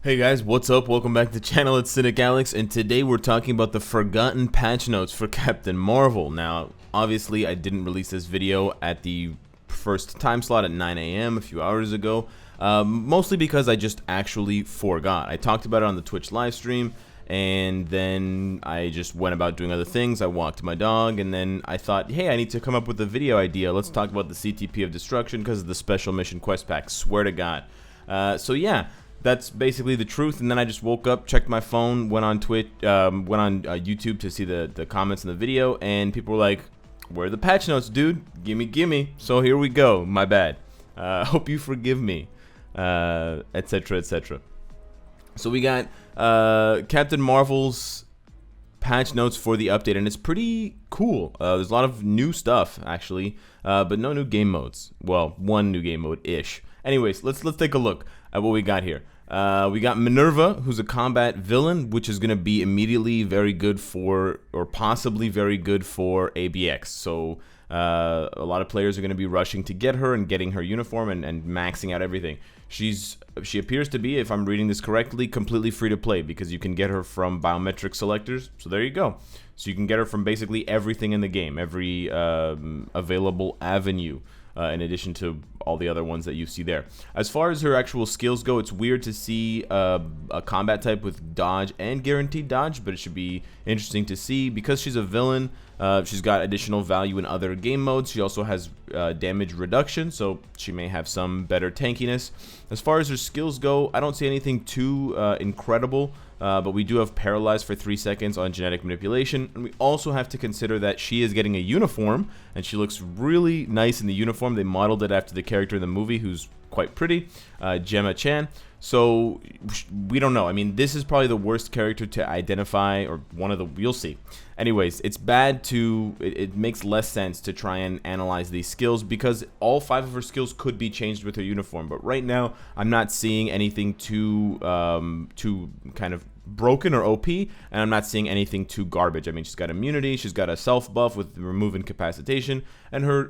Hey guys, what's up? Welcome back to the channel. It's Cynicalex, and today we're talking about the forgotten patch notes for Captain Marvel. Now, obviously, I didn't release this video at the first time slot at 9 a.m. a few hours ago, mostly because I just actually forgot. I talked about it on the Twitch live stream, and then I just went about doing other things. I walked my dog, and then I thought, hey, I need to come up with a video idea. Let's talk about the CTP of Destruction because of the Special Mission Quest Pack. Swear to God. So yeah. That's basically the truth, and then I just woke up, checked my phone, went on Twitch, went on YouTube to see the comments in the video, and people were like, "Where are the patch notes, dude? Gimme!" So here we go. My bad. Hope you forgive me, etc., etc. So we got Captain Marvel's patch notes for the update, and it's pretty cool. There's a lot of new stuff actually, but no new game modes. Well, one new game mode ish. Anyways, let's take a look at what we got here. We got Minerva, who's a combat villain, which is going to be immediately very good for, or possibly very good for ABX. So a lot of players are going to be rushing to get her and getting her uniform and maxing out everything. She appears to be, if I'm reading this correctly, completely free to play because you can get her from biometric selectors. So there you go. So you can get her from basically everything in the game, every available avenue. In addition to all the other ones that you see there. As far as her actual skills go, it's weird to see a combat type with dodge and guaranteed dodge, but it should be interesting to see. Because she's a villain, she's got additional value in other game modes. She also has damage reduction, so she may have some better tankiness. As far as her skills go, I don't see anything too incredible. But we do have paralyzed for 3 seconds on genetic manipulation, and we also have to consider that she is getting a uniform, and she looks really nice in the uniform. They modeled it after the character in the movie, who's quite pretty, Gemma Chan. So we don't know. I mean, this is probably the worst character to identify, or one of the, you'll see. Anyways, it's bad to, it makes less sense to try and analyze these skills because all 5 of her skills could be changed with her uniform. But right now, I'm not seeing anything too kind of broken or OP, and I'm not seeing anything too garbage. I mean, she's got immunity, she's got a self buff with remove incapacitation, and her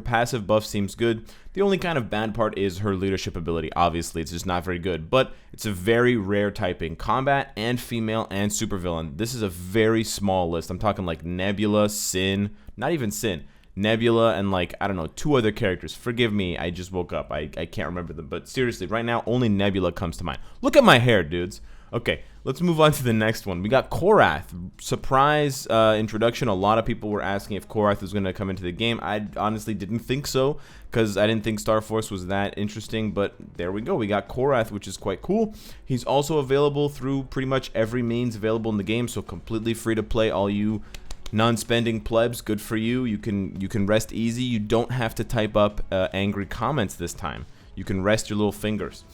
passive buff seems good. The only kind of bad part is her leadership ability. Obviously, it's just not very good, but it's a very rare typing. Combat and female and supervillain. This is a very small list. I'm talking like Nebula, Sin, not even Sin. Nebula and like, I don't know, 2 other characters. Forgive me, I just woke up. I can't remember them, but seriously, right now, only Nebula comes to mind. Look at my hair, dudes. Okay, let's move on to the next one. We got Korath. Surprise introduction. A lot of people were asking if Korath was going to come into the game. I honestly didn't think so because I didn't think Starforce was that interesting, but there we go. We got Korath, which is quite cool. He's also available through pretty much every means available in the game, so completely free to play. All you non-spending plebs, good for you. You can rest easy. You don't have to type up angry comments this time. You can rest your little fingers.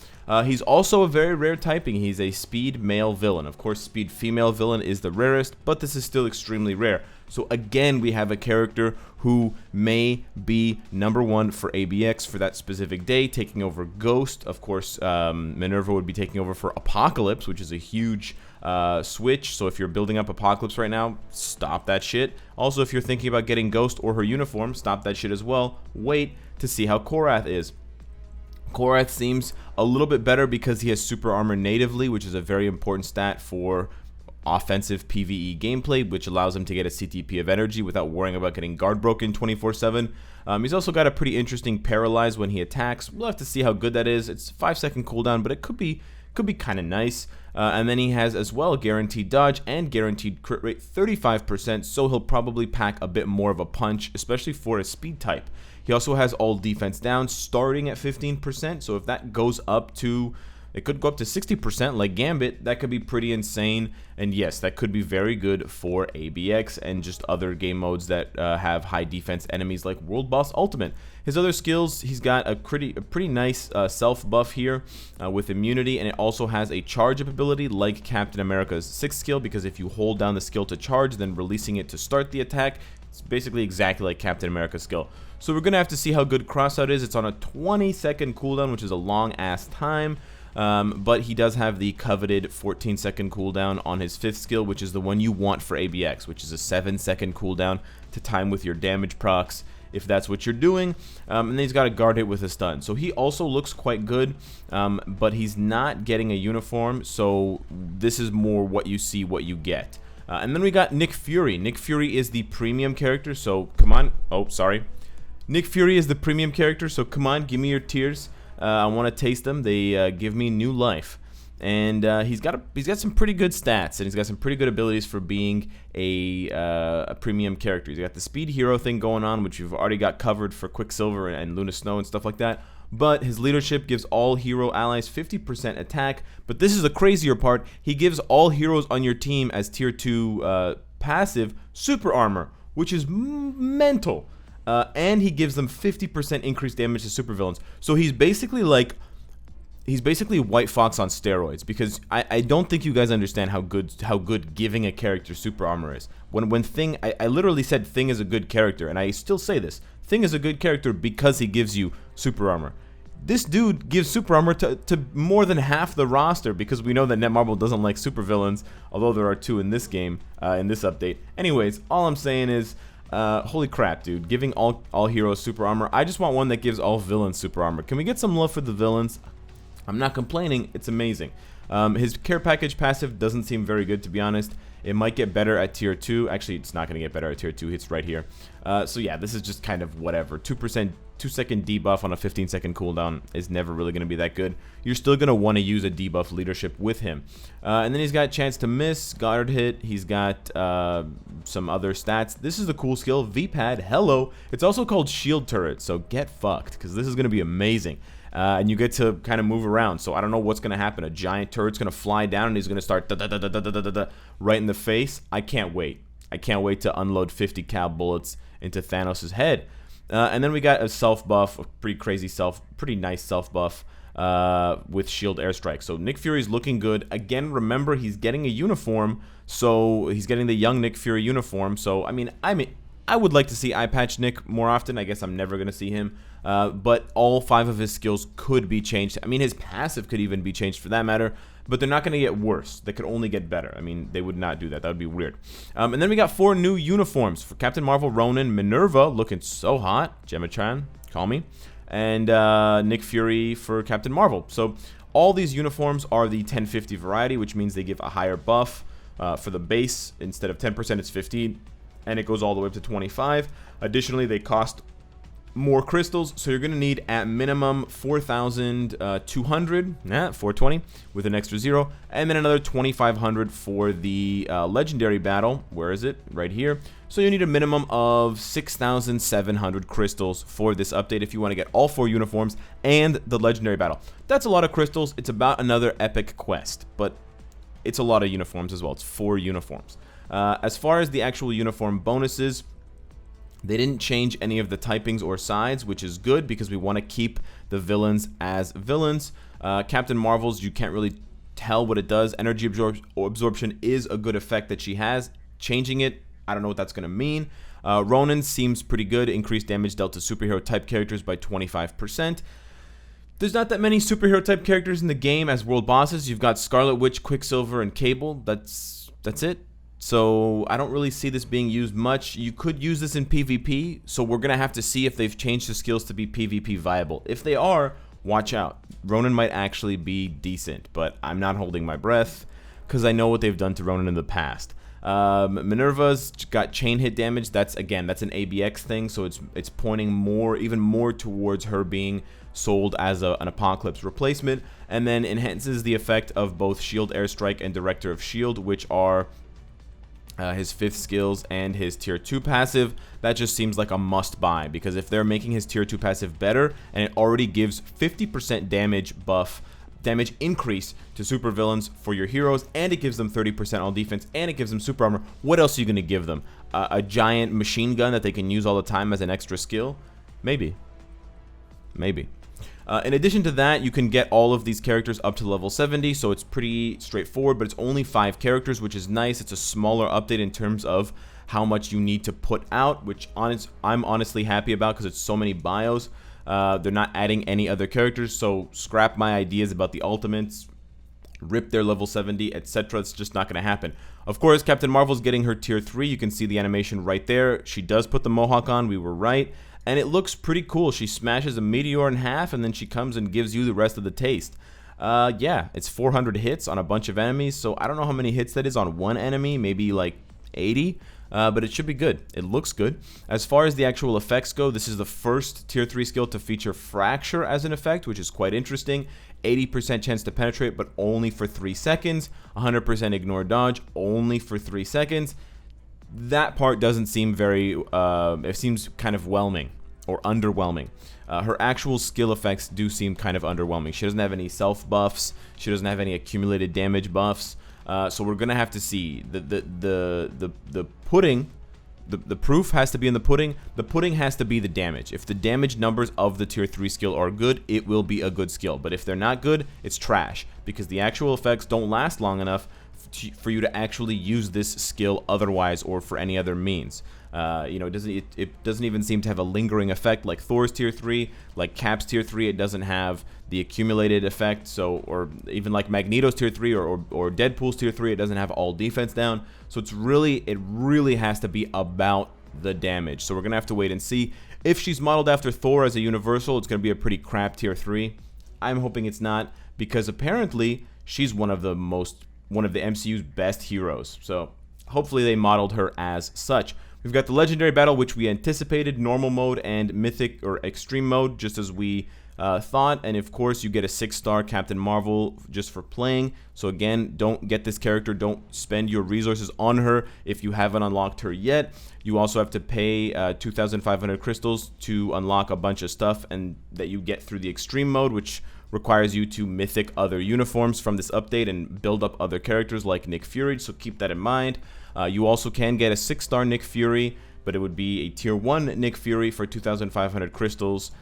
He's also a very rare typing. He's a speed male villain. Of course, speed female villain is the rarest, but this is still extremely rare. So again, we have a character who may be #1 for ABX for that specific day, taking over Ghost. Of course, Minerva would be taking over for Apocalypse, which is a huge switch. So if you're building up Apocalypse right now, stop that shit. Also, if you're thinking about getting Ghost or her uniform, stop that shit as well. Wait to see how Korath is. Korath seems a little bit better because he has super armor natively, which is a very important stat for offensive PvE gameplay, which allows him to get a CTP of energy without worrying about getting guard broken 24/7. He's also got a pretty interesting paralyze when he attacks. We'll have to see how good that is. It's 5-second cooldown, but it could be kind of nice. And then he has as well guaranteed dodge and guaranteed crit rate 35%, so he'll probably pack a bit more of a punch, especially for a speed type. He also has all defense down starting at 15%, so if that goes up to, it could go up to 60% like Gambit, that could be pretty insane. And yes, that could be very good for ABX and just other game modes that have high defense enemies like World Boss Ultimate. His other skills, he's got a pretty nice self buff here with immunity, and it also has a charge up ability like Captain America's 6th skill, because if you hold down the skill to charge, then releasing it to start the attack, it's basically exactly like Captain America's skill. So we're going to have to see how good Crossout is. It's on a 20-second cooldown, which is a long-ass time. But he does have the coveted 14-second cooldown on his 5th skill, which is the one you want for ABX, which is a 7-second cooldown to time with your damage procs if that's what you're doing. And then he's got a guard hit with a stun. So he also looks quite good, but he's not getting a uniform, so this is more what you see, what you get. And then we got Nick Fury. Nick Fury is the premium character, so come on. Oh, sorry. Nick Fury is the premium character, so come on, give me your tears. I want to taste them. They give me new life. And he's got some pretty good stats, and he's got some pretty good abilities for being a premium character. He's got the speed hero thing going on, which you've already got covered for Quicksilver and Luna Snow and stuff like that. But his leadership gives all hero allies 50% attack. But this is the crazier part. He gives all heroes on your team as tier 2 passive super armor, which is mental. And he gives them 50% increased damage to supervillains. So he's basically like... He's basically White Fox on steroids, because I don't think you guys understand how good giving a character super armor is. When Thing, I literally said Thing is a good character, and I still say this. Thing is a good character because he gives you super armor. This dude gives super armor to more than half the roster, because we know that Netmarble doesn't like supervillains, although there are 2 in this game, in this update. Anyways, all I'm saying is, holy crap, dude, giving all heroes super armor. I just want one that gives all villains super armor. Can we get some love for the villains? I'm not complaining, it's amazing. His care package passive doesn't seem very good, to be honest. It might get better at tier 2. Actually, it's not going to get better at tier 2. It's right here. So yeah, this is just kind of whatever. 2% 2-second debuff on a 15-second cooldown is never really going to be that good. You're still going to want to use a debuff leadership with him. And then he's got chance to miss, guard hit. He's got some other stats. This is the cool skill, V-Pad. Hello. It's also called shield turret, so get fucked, because this is going to be amazing. And you get to kind of move around. So I don't know what's going to happen. A giant turret's going to fly down and he's going to start right in the face. I can't wait. I can't wait to unload 50 cal bullets into Thanos' head. And then we got a self buff, a pretty nice self buff with shield airstrike. So Nick Fury's looking good. Again, remember, he's getting a uniform. So he's getting the young Nick Fury uniform. So I mean, I would like to see Eye Patch Nick more often. I guess I'm never going to see him. But all 5 of his skills could be changed. I mean, his passive could even be changed for that matter. But they're not going to get worse. They could only get better. I mean, they would not do that. That would be weird. And then we got 4 new uniforms. For Captain Marvel, Ronan, Minerva, looking so hot. Gemma-chan, call me. And Nick Fury for Captain Marvel. So all these uniforms are the 1050 variety, which means they give a higher buff for the base. Instead of 10%, it's 15. And it goes all the way up to 25. Additionally, they cost more crystals, so you're going to need at minimum 4,200, 420 with an extra 0, and then another 2,500 for the legendary battle. Where is it? Right here. So you need a minimum of 6,700 crystals for this update if you want to get all 4 uniforms and the legendary battle. That's a lot of crystals. It's about another epic quest, but it's a lot of uniforms as well. It's 4 uniforms. As far as the actual uniform bonuses, they didn't change any of the typings or sides, which is good because we want to keep the villains as villains. Captain Marvel's, you can't really tell what it does. Energy absorption is a good effect that she has. Changing it, I don't know what that's going to mean. Ronan seems pretty good. Increased damage dealt to superhero type characters by 25%. There's not that many superhero type characters in the game as world bosses. You've got Scarlet Witch, Quicksilver, and Cable. That's it. So I don't really see this being used much. You could use this in PvP, so we're going to have to see if they've changed the skills to be PvP viable. If they are, watch out. Ronan might actually be decent, but I'm not holding my breath because I know what they've done to Ronan in the past. Minerva's got chain hit damage. That's an ABX thing, so it's pointing even more towards her being sold as an Apocalypse replacement, and then enhances the effect of both Shield Airstrike and Director of Shield, which are his 5th skills and his tier 2 passive. That just seems like a must buy, because if they're making his tier 2 passive better and it already gives 50% damage increase to supervillains for your heroes, and it gives them 30% all defense, and it gives them super armor, what else are you going to give them? A giant machine gun that they can use all the time as an extra skill? Maybe. In addition to that, you can get all of these characters up to level 70, so it's pretty straightforward, but it's only 5 characters, which is nice. It's a smaller update in terms of how much you need to put out, which I'm honestly happy about because it's so many bios. They're not adding any other characters, so scrap my ideas about the ultimates, rip their level 70, etc. It's just not going to happen. Of course, Captain Marvel's getting her tier 3. You can see the animation right there. She does put the mohawk on. We were right. and it looks pretty cool. She smashes a meteor in half, and then she comes and gives you the rest of the taste. Yeah, it's 400 hits on a bunch of enemies, so I don't know how many hits that is on one enemy, maybe like 80, but it should be good. It looks good. As far as the actual effects go, this is the first tier 3 skill to feature Fracture as an effect, which is quite interesting. 80% chance to penetrate, but only for 3 seconds. 100% ignore dodge, only for 3 seconds. That part doesn't seem very, it seems kind of whelming, or underwhelming. Her actual skill effects do seem kind of underwhelming. She doesn't have any self buffs. She doesn't have any accumulated damage buffs. So we're gonna have to see. The pudding, the proof has to be in the pudding. The pudding has to be the damage. If the damage numbers of the tier 3 skill are good, it will be a good skill. But if they're not good, it's trash, because the actual effects don't last long enough for you to actually use this skill otherwise, or for any other means. You know, it doesn't even seem to have a lingering effect like Thor's tier 3, like Cap's tier 3. It doesn't have the accumulated effect, so, or even like Magneto's tier 3 or Deadpool's tier 3. It doesn't have all defense down. So it really has to be about the damage. So we're gonna have to wait and see. If she's modeled after Thor as a universal, it's gonna be a pretty crap tier 3. I'm hoping it's not, because apparently she's one of the MCU's best heroes. So hopefully they modeled her as such. We've got the legendary battle, which we anticipated, normal mode and mythic or extreme mode, just as we thought. And of course, you get a 6-star Captain Marvel just for playing. So again, don't get this character. Don't spend your resources on her if you haven't unlocked her yet. You also have to pay 2,500 crystals to unlock a bunch of stuff, and that you get through the extreme mode, which requires you to mythic other uniforms from this update and build up other characters like Nick Fury, so keep that in mind. You also can get a 6-star Nick Fury, but it would be a tier 1 Nick Fury for 2,500 crystals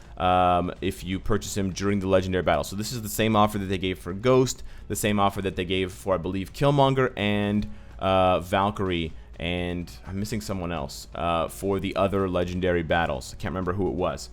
if you purchase him during the legendary battle. So this is the same offer that they gave for Ghost, the same offer that they gave for, I believe, Killmonger and Valkyrie, and I'm missing someone else for the other legendary battles. I can't remember who it was.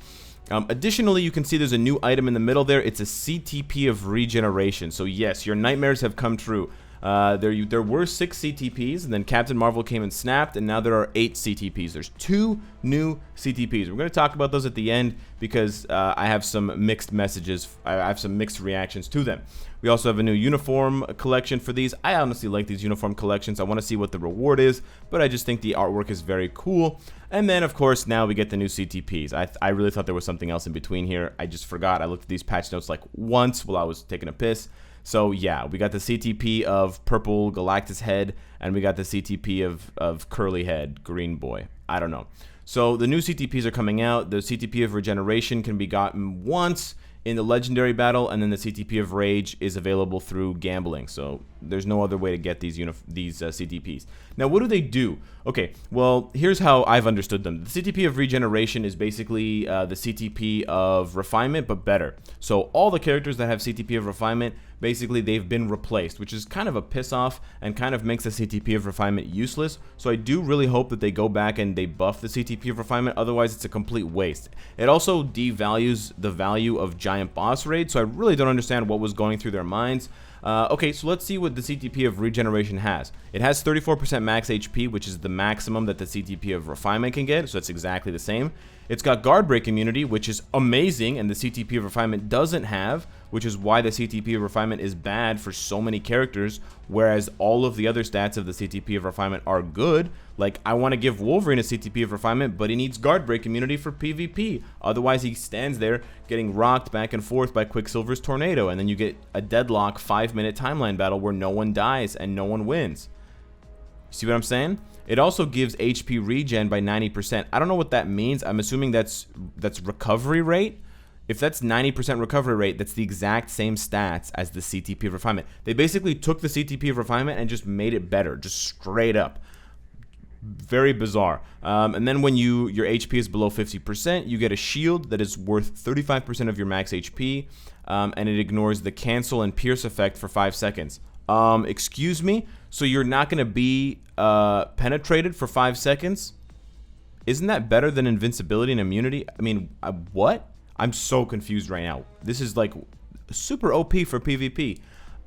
Additionally, you can see there's a new item in the middle there. It's a CTP of regeneration. So yes, your nightmares have come true. There were 6 CTPs, and then Captain Marvel came and snapped, and now there are 8 CTPs. There's 2 new CTPs. We're going to talk about those at the end, because I have some mixed messages. I have some mixed reactions to them. We also have a new uniform collection for these. I honestly like these uniform collections. I want to see what the reward is, but I just think the artwork is very cool. And then, of course, now we get the new CTPs. I really thought there was something else in between here. I just forgot. I looked at these patch notes like once while I was taking a piss. So yeah, we got the CTP of Purple Galactus Head, and we got the CTP of Curly Head Green Boy. I don't know. So the new CTPs are coming out. The CTP of Regeneration can be gotten once in the legendary battle, and then the CTP of Rage is available through gambling. So there's no other way to get these CTPs. Now, what do they do? Okay, well, here's how I've understood them. The CTP of Regeneration is basically the CTP of Refinement, but better. So all the characters that have CTP of Refinement, basically they've been replaced, which is kind of a piss off and kind of makes the CTP of Refinement useless. So I do really hope that they go back and they buff the CTP of Refinement, otherwise it's a complete waste. It also devalues the value of giant boss raids, so I really don't understand what was going through their minds. Okay, so let's see what the CTP of Regeneration has. It has 34% max HP, which is the maximum that the CTP of Refinement can get, so it's exactly the same. It's got guard break immunity, which is amazing, and the CTP of Refinement doesn't have, which is why the CTP of Refinement is bad for so many characters, whereas all of the other stats of the CTP of Refinement are good. Like, I want to give Wolverine a CTP of Refinement, but he needs guard break immunity for PvP. Otherwise, he stands there getting rocked back and forth by Quicksilver's tornado, and then you get a deadlock 5-minute timeline battle where no one dies and no one wins. See what I'm saying? It also gives HP regen by 90%. I don't know what that means. I'm assuming that's recovery rate. If that's 90% recovery rate, that's the exact same stats as the CTP of Refinement. They basically took the CTP of Refinement and just made it better, just straight up. Very bizarre. And then when your HP is below 50%, you get a shield that is worth 35% of your max HP, and it ignores the cancel and pierce effect for 5 seconds. Excuse me? So you're not going to be penetrated for 5 seconds? Isn't that better than invincibility and immunity? I mean, what? I'm so confused right now. This is like super OP for PvP.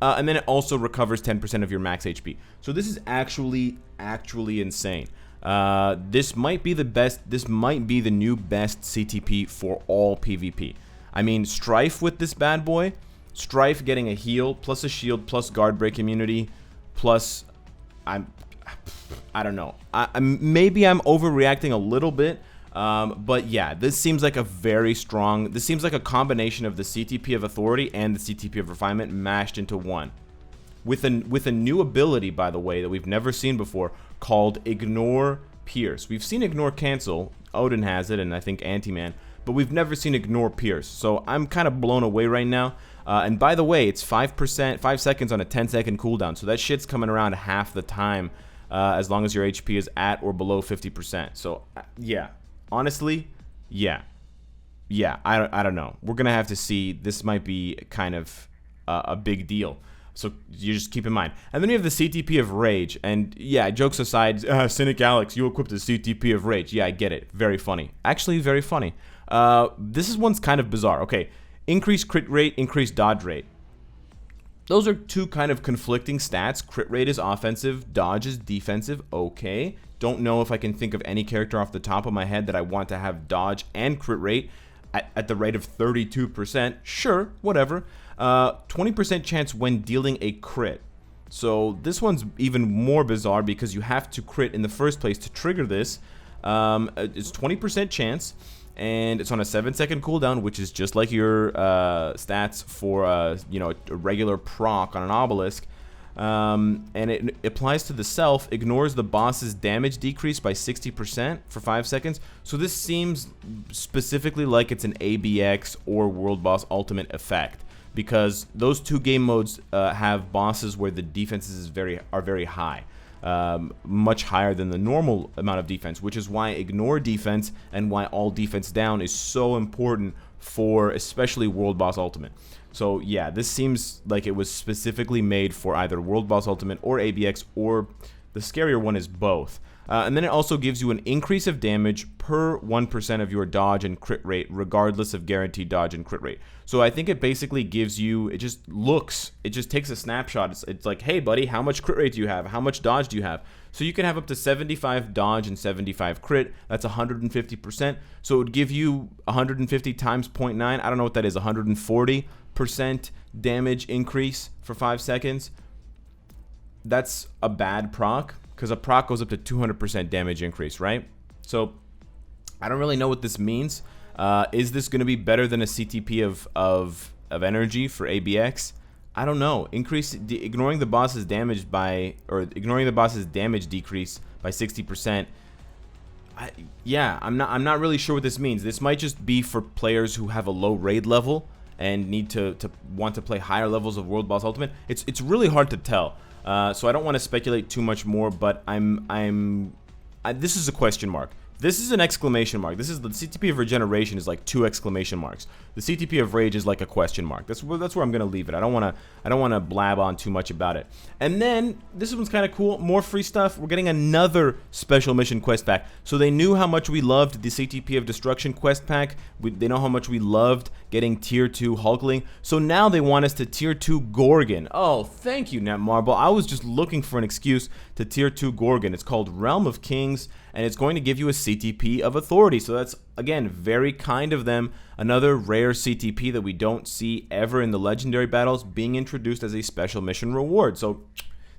And then it also recovers 10% of your max HP. So this is actually insane. This might be the best. This might be the new best CTP for all PvP. I mean, Strife with this bad boy. Strife getting a heal plus a shield plus guard break immunity plus I don't know. Maybe I'm overreacting a little bit. But yeah, this seems like a very strong. This seems like a combination of the CTP of Authority and the CTP of Refinement mashed into one. With a new ability, by the way, that we've never seen before, called Ignore Pierce. We've seen Ignore Cancel. Odin has it, and I think Anti-Man. But we've never seen Ignore Pierce. So I'm kind of blown away right now. And by the way, it's 5%, 5 seconds on a 10-second cooldown. So that shit's coming around half the time, as long as your HP is at or below 50%. So yeah, honestly, yeah, I don't know. We're gonna have to see. This might be kind of a big deal. So you just keep in mind. And then you have the CTP of Rage. And yeah, jokes aside, Cynicalex, you equipped the CTP of Rage. Yeah, I get it. Very funny. Actually, very funny. This one's kind of bizarre. Okay, increased crit rate, increased dodge rate. Those are two kind of conflicting stats. Crit rate is offensive, dodge is defensive. Okay. Don't know if I can think of any character off the top of my head that I want to have dodge and crit rate at the rate of 32%. Sure, whatever. 20% chance when dealing a crit. So this one's even more bizarre because you have to crit in the first place to trigger this. It's 20% chance, and it's on a 7-second cooldown, which is just like your stats for you know, a regular proc on an obelisk. And it applies to the self, ignores the boss's damage decrease by 60% for 5 seconds. So this seems specifically like it's an ABX or World Boss Ultimate effect, because those two game modes have bosses where the defenses are very high, much higher than the normal amount of defense, which is why ignore defense and why all defense down is so important for especially World Boss Ultimate. So yeah, this seems like it was specifically made for either World Boss Ultimate or ABX, or the scarier one is both. And then it also gives you an increase of damage per 1% of your dodge and crit rate, regardless of guaranteed dodge and crit rate. So I think it basically gives you, it just takes a snapshot. It's like, hey buddy, how much crit rate do you have? How much dodge do you have? So you can have up to 75 dodge and 75 crit. That's 150%. So it would give you 150 times 0.9. I don't know what that is, 140% damage increase for 5 seconds. That's a bad proc, because a proc goes up to 200% damage increase, right? So I don't really know what this means. Is this going to be better than a CTP of energy for ABX? I don't know. Ignoring the boss's damage ignoring the boss's damage decrease by 60%. Yeah, I'm not really sure what this means. This might just be for players who have a low raid level and need to want to play higher levels of World Boss Ultimate. It's really hard to tell. So I don't want to speculate too much more, but this is a question mark. This is an exclamation mark. This is the CTP of Regeneration is like 2 exclamation marks. The CTP of Rage is like a question mark. That's where I'm gonna leave it. I don't wanna blab on too much about it. And then this one's kind of cool. More free stuff. We're getting another special mission quest pack. So they knew how much we loved the CTP of Destruction quest pack. They know how much we loved getting tier 2 Hulkling. So now they want us to tier 2 Gorgon. Oh, thank you, Netmarble. I was just looking for an excuse to tier 2 Gorgon. It's called Realm of Kings, and it's going to give you a CTP of Authority. So that's, again, very kind of them. Another rare CTP that we don't see ever in the legendary battles being introduced as a special mission reward. So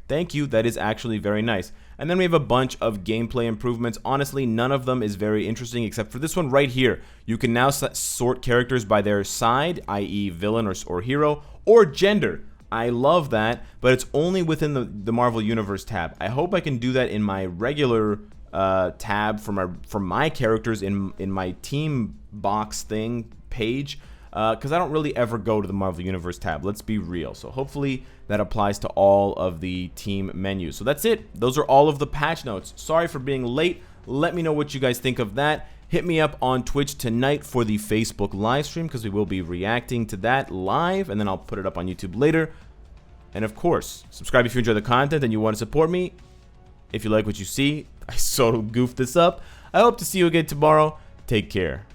thank you. That is actually very nice. And then we have a bunch of gameplay improvements. Honestly, none of them is very interesting except for this one right here. You can now sort characters by their side, i.e. villain or hero, or gender. I love that, but it's only within the Marvel Universe tab. I hope I can do that in my regular tab for my characters in my team box thing page, because I don't really ever go to the Marvel Universe tab. Let's be real. So hopefully that applies to all of the team menus. So that's it. Those are all of the patch notes. Sorry for being late. Let me know what you guys think of that. Hit me up on Twitch tonight for the Facebook live stream, because we will be reacting to that live, and then I'll put it up on YouTube later. And of course, subscribe if you enjoy the content and you want to support me. If you like what you see, I so goofed this up. I hope to see you again tomorrow. Take care.